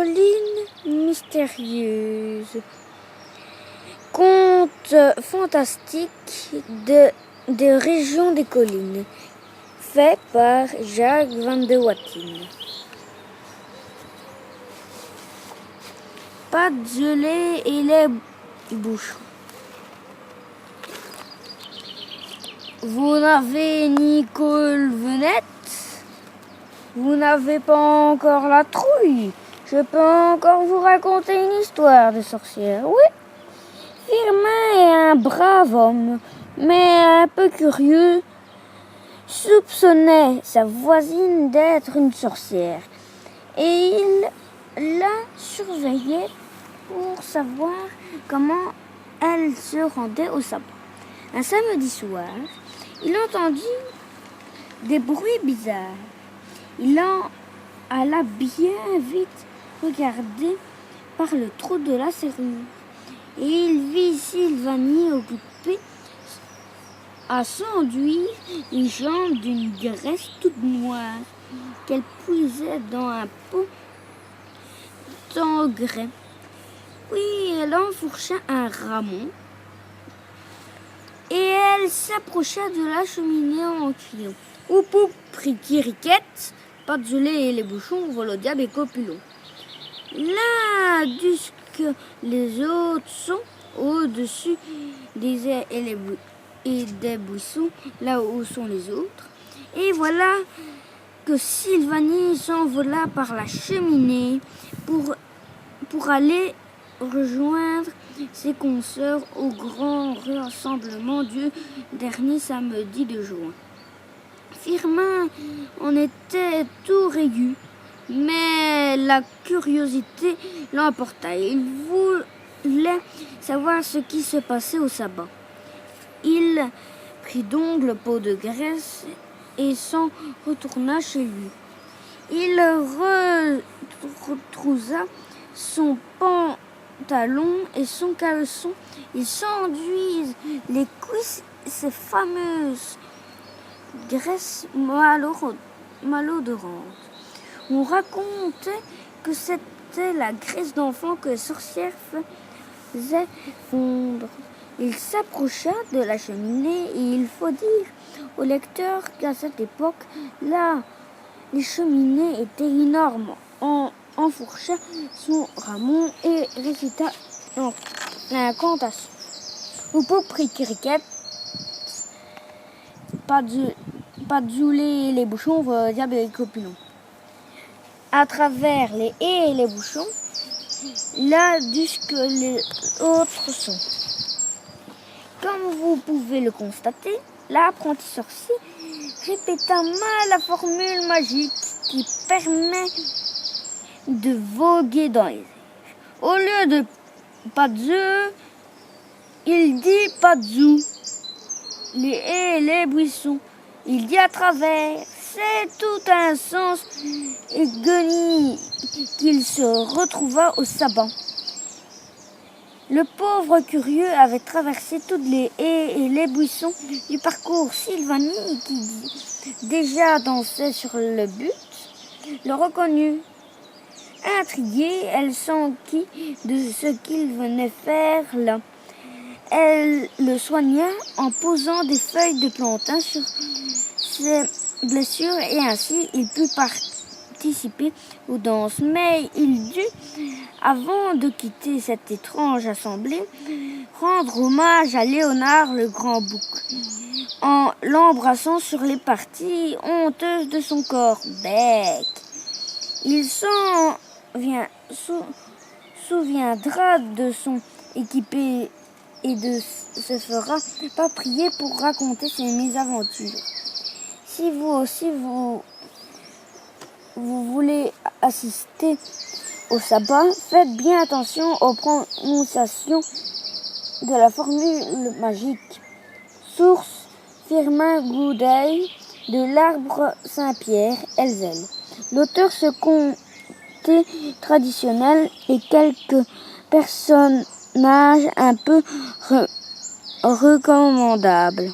collines mystérieuses. Conte fantastique des régions des collines, fait par Jacques Van de Wattien. Pat gelée et les bouchons. Vous n'avez ni colvenette, vous n'avez pas encore la trouille. Je peux encore vous raconter une histoire de sorcière. Oui, Firmin est un brave homme, mais un peu curieux, soupçonnait sa voisine d'être une sorcière. Et il la surveillait pour savoir comment elle se rendait au sabbat. Un samedi soir, il entendit des bruits bizarres. Il en alla bien vite regarder par le trou de la serrure. Et il vit Sylvanie occupée à s'enduire les jambes d'une graisse toute noire qu'elle puisait dans un pot d'engrais. Puis elle enfourcha un rameau et elle s'approcha de la cheminée en criant « Oup, riquette, pas de gelée et les bouchons, voilà le diable et copulon. » Là, que les autres sont au-dessus des airs et des buissons, là où sont les autres. Et voilà que Sylvanie s'envola par la cheminée pour aller rejoindre ses consoeurs au grand rassemblement du dernier samedi de juin. Firmin en était tout raigu, mais la curiosité l'emporta. Il voulait savoir ce qui se passait au sabbat. Il prit donc le pot de graisse et s'en retourna chez lui. Il retroussa son pantalon et son caleçon. Il s'enduisit les cuisses, ces fameuses graisses malodorantes. On racontait que c'était la graisse d'enfant que les sorcières faisaient fondre. Il s'approcha de la cheminée et il faut dire au lecteur qu'à cette époque-là, les cheminées étaient énormes. On enfourcha son rameau et récita l'incantation. Au pot criquette, pas de gelée et les bouchons, diable et les copulons. À travers les haies et les bouchons, là que les autres sont. Comme vous pouvez le constater, l'apprenti sorcier répéta mal la formule magique qui permet de voguer dans les airs. Au lieu de pas de œufs, il dit pas de zou. Les haies et les buissons, il dit à travers. C'est tout un sens et guenille qu'il se retrouva au sabbat. Le pauvre curieux avait traversé toutes les haies et les buissons du parcours. Sylvanie, qui déjà dansait sur le but, le reconnut. Intriguée, elle s'enquit de ce qu'il venait faire là. Elle le soigna en posant des feuilles de plantain sur ses blessures et ainsi il put participer aux danses. Mais il dut, avant de quitter cette étrange assemblée, rendre hommage à Léonard le Grand Bouc en l'embrassant sur les parties honteuses de son corps. Bec. Il souviendra de son équipé et de se fera pas prier pour raconter ses mésaventures. Si vous aussi vous voulez assister au sabbat, faites bien attention aux prononciations de la formule magique. Source Firmin Goudeil de l'Arbre Saint-Pierre, Elzel. L'auteur se contait traditionnel et quelques personnages un peu recommandables.